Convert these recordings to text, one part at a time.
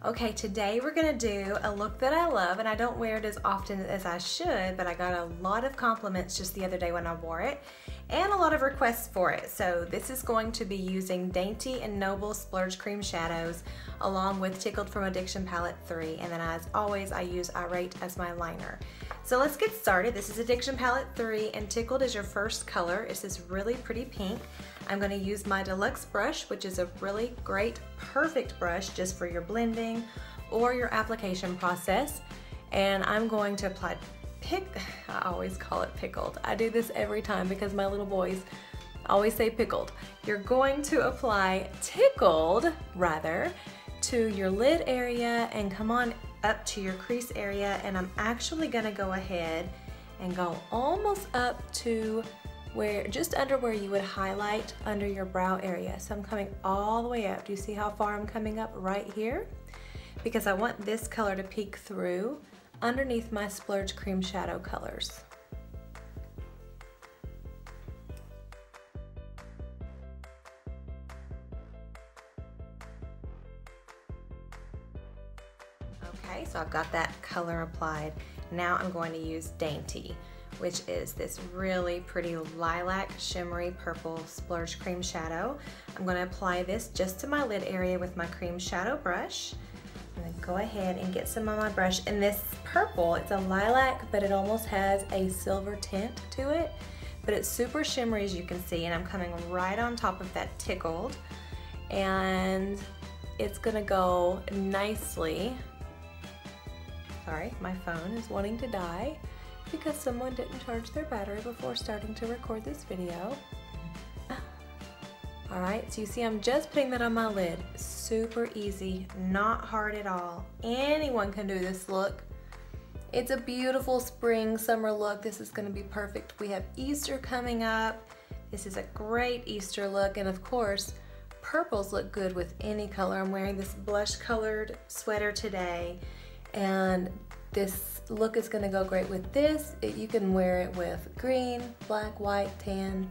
Okay, today we're gonna do a look that I love, and I don't wear it as often as I should, but I got a lot of compliments just the other day when I wore it, and a lot of requests for it. So this is going to be using Dainty and Noble Splurge Cream Shadows, along with Tickled from Addiction Palette 3, and then as always, I use Irate as my liner. So let's get started. This is Addiction Palette 3, and Tickled is your first color. It's this really pretty pink. I'm going to use my deluxe brush, which is a really great, perfect brush just for your blending or your application process. And I'm going to apply I always call it pickled. I do this every time because my little boys always say pickled. You're going to apply tickled, rather, to your lid area and come on up to your crease area. And I'm actually going to go ahead and go almost up to just under where you would highlight under your brow area. So I'm coming all the way up. Do you see how far I'm coming up right here? Because I want this color to peek through underneath my Splurge cream shadow colors. Okay, so I've got that color applied. Now I'm going to use Dainty, which is this really pretty lilac shimmery purple Splurge cream shadow. I'm going to apply this just to my lid area with my cream shadow brush. I'm going to go ahead and get some on my brush. And this purple, it's a lilac, but it almost has a silver tint to it. But it's super shimmery, as you can see, and I'm coming right on top of that tickled. And it's going to go nicely. Sorry, my phone is wanting to die because someone didn't charge their battery before starting to record this video. Alright, so you see I'm just putting that on my lid. Super easy, not hard at all. Anyone can do this look. It's a beautiful spring, summer look. This is going to be perfect. We have Easter coming up. This is a great Easter look, and of course, purples look good with any color. I'm wearing this blush colored sweater today, and this look is going to go great with this. You can wear it with green, black, white, tan,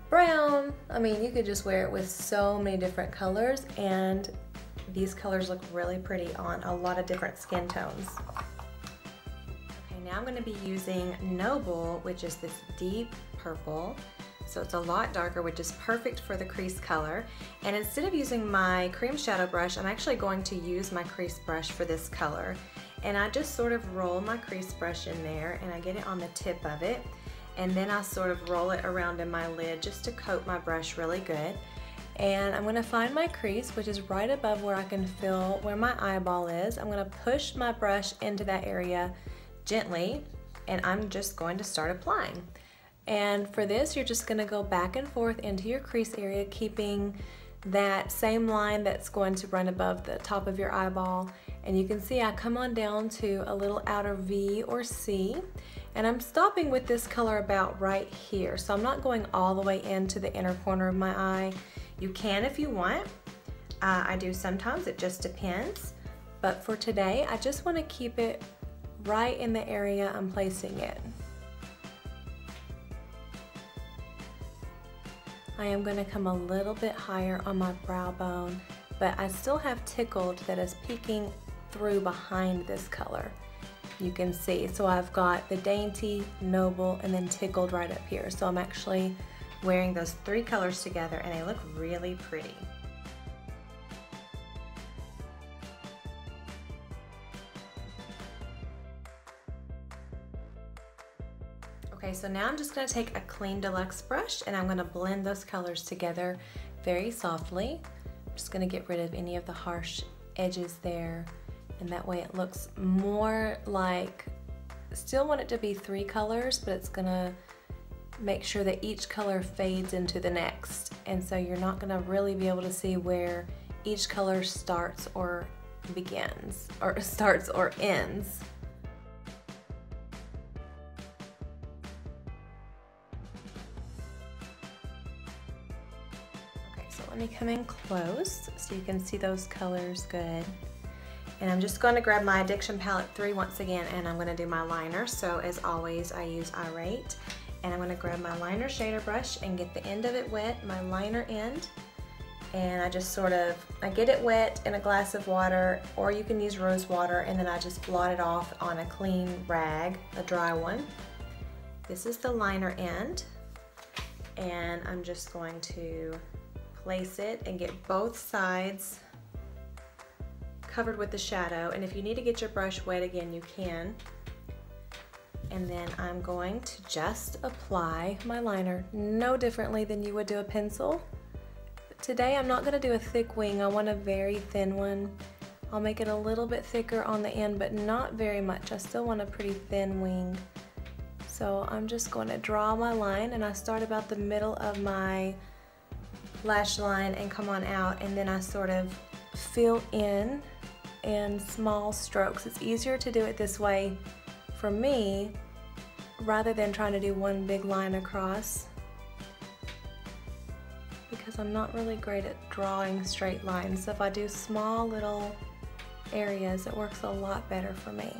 brown. I mean, you could just wear it with so many different colors, and these colors look really pretty on a lot of different skin tones. Okay, now I'm going to be using Noble, which is this deep purple. So it's a lot darker, which is perfect for the crease color. And instead of using my cream shadow brush, I'm actually going to use my crease brush for this color. And I just sort of roll my crease brush in there, and I get it on the tip of it. And then I sort of roll it around in my lid just to coat my brush really good. And I'm gonna find my crease, which is right above where I can feel where my eyeball is. I'm gonna push my brush into that area gently, and I'm just going to start applying. And for this, you're just gonna go back and forth into your crease area, keeping that same line that's going to run above the top of your eyeball. And you can see I come on down to a little outer V or C, and I'm stopping with this color about right here. So I'm not going all the way into the inner corner of my eye. You can if you want. I do sometimes, it just depends. But for today, I just want to keep it right in the area I'm placing it. I am going to come a little bit higher on my brow bone, but I still have tickled that is peeking through behind this color. You can see, so I've got the Dainty, Noble, and then tickled right up here. So I'm actually wearing those three colors together, and they look really pretty. Okay, so now I'm just going to take a clean deluxe brush, and I'm going to blend those colors together very softly. I'm just going to get rid of any of the harsh edges there, and that way it looks more like, still want it to be three colors, but it's going to make sure that each color fades into the next, and so you're not going to really be able to see where each color starts or begins, or starts or ends. Let me come in close so you can see those colors good. And I'm just going to grab my Addiction Palette 3 once again, and I'm going to do my liner. So as always, I use Irate, and I'm going to grab my liner shader brush and get the end of it wet, my liner end, and I just I get it wet in a glass of water, or you can use rose water, and then I just blot it off on a clean rag, a dry one. This is the liner end, and I'm just going to place it and get both sides covered with the shadow. And if you need to get your brush wet again, you can. And then I'm going to just apply my liner no differently than you would do a pencil. Today I'm not going to do a thick wing, I want a very thin one. I'll make it a little bit thicker on the end, but not very much. I still want a pretty thin wing. So I'm just going to draw my line, and I start about the middle of my lash line and come on out, and then I sort of fill in small strokes. It's easier to do it this way for me rather than trying to do one big line across, because I'm not really great at drawing straight lines. So if I do small little areas, it works a lot better for me.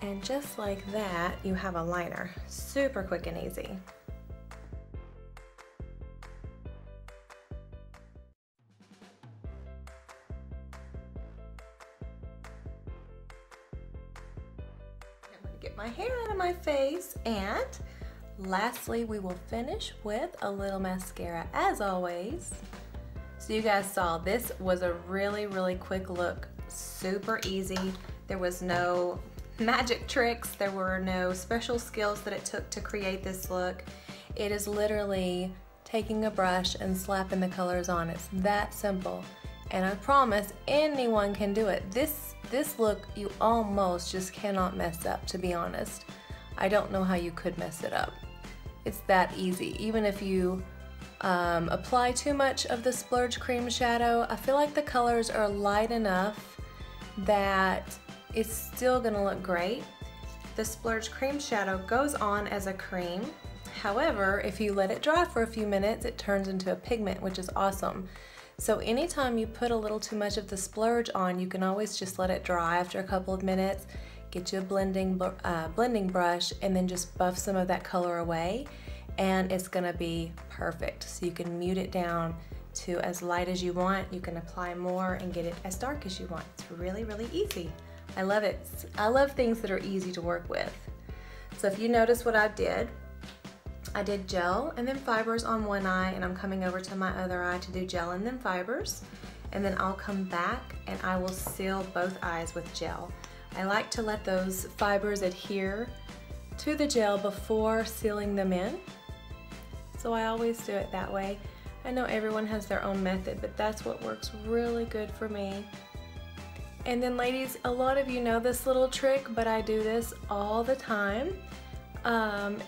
And just like that, you have a liner. Super quick and easy. I'm going to get my hair out of my face, and lastly, we will finish with a little mascara as always. So you guys saw this was a really, really quick look, super easy. There was no magic tricks, there were no special skills that it took to create this look. It is literally taking a brush and slapping the colors on. It's that simple, and I promise anyone can do it. This look you almost just cannot mess up, to be honest. I don't know how you could mess it up. It's that easy. Even if you apply too much of the Splurge cream shadow, I feel like the colors are light enough that it's still gonna look great. The Splurge cream shadow goes on as a cream. However, if you let it dry for a few minutes, it turns into a pigment, which is awesome. So anytime you put a little too much of the Splurge on, you can always just let it dry after a couple of minutes, get you a blending brush, and then just buff some of that color away, and it's gonna be perfect. So you can mute it down to as light as you want. You can apply more and get it as dark as you want. It's really, really easy. I love it. I love things that are easy to work with. So if you notice what I did gel and then fibers on one eye, and I'm coming over to my other eye to do gel and then fibers, and then I'll come back and I will seal both eyes with gel. I like to let those fibers adhere to the gel before sealing them in, so I always do it that way. I know everyone has their own method, but that's what works really good for me. And then ladies, a lot of you know this little trick, but I do this all the time.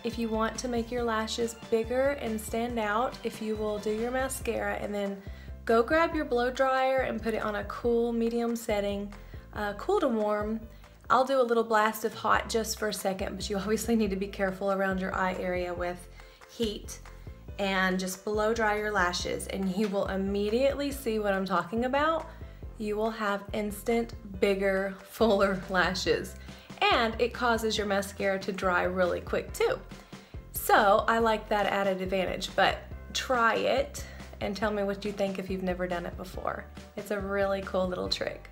If you want to make your lashes bigger and stand out, if you will do your mascara and then go grab your blow dryer and put it on a cool medium setting, cool to warm. I'll do a little blast of hot just for a second, but you obviously need to be careful around your eye area with heat, and just blow dry your lashes, and you will immediately see what I'm talking about. You will have instant, bigger, fuller lashes, and it causes your mascara to dry really quick too. So I like that added advantage, but try it and tell me what you think if you've never done it before. It's a really cool little trick.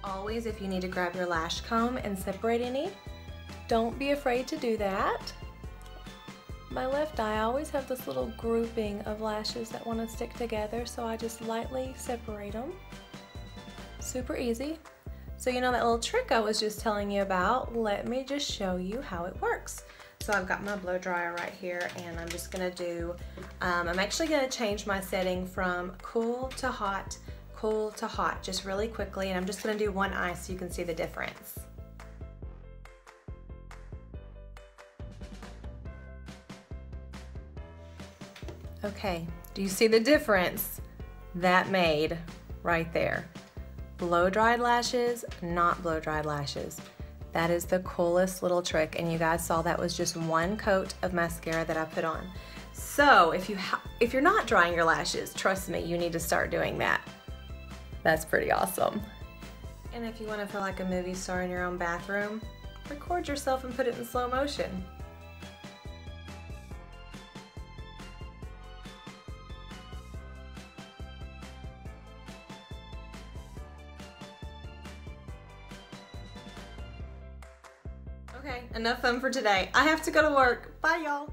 Always, if you need to grab your lash comb and separate any, don't be afraid to do that. My left eye, I always have this little grouping of lashes that want to stick together, so I just lightly separate them. Super easy. So you know that little trick I was just telling you about? Let me just show you how it works. So I've got my blow dryer right here, and I'm just gonna do, I'm actually gonna change my setting from cool to hot, just really quickly, and I'm just gonna do one eye so you can see the difference. Okay, do you see the difference that made right there? Blow dried lashes, not blow dried lashes. That is the coolest little trick, and you guys saw that was just one coat of mascara that I put on. So if you're not drying your lashes, trust me, you need to start doing that. That's pretty awesome. And if you want to feel like a movie star in your own bathroom, record yourself and put it in slow motion. Okay, enough fun for today. I have to go to work. Bye, y'all.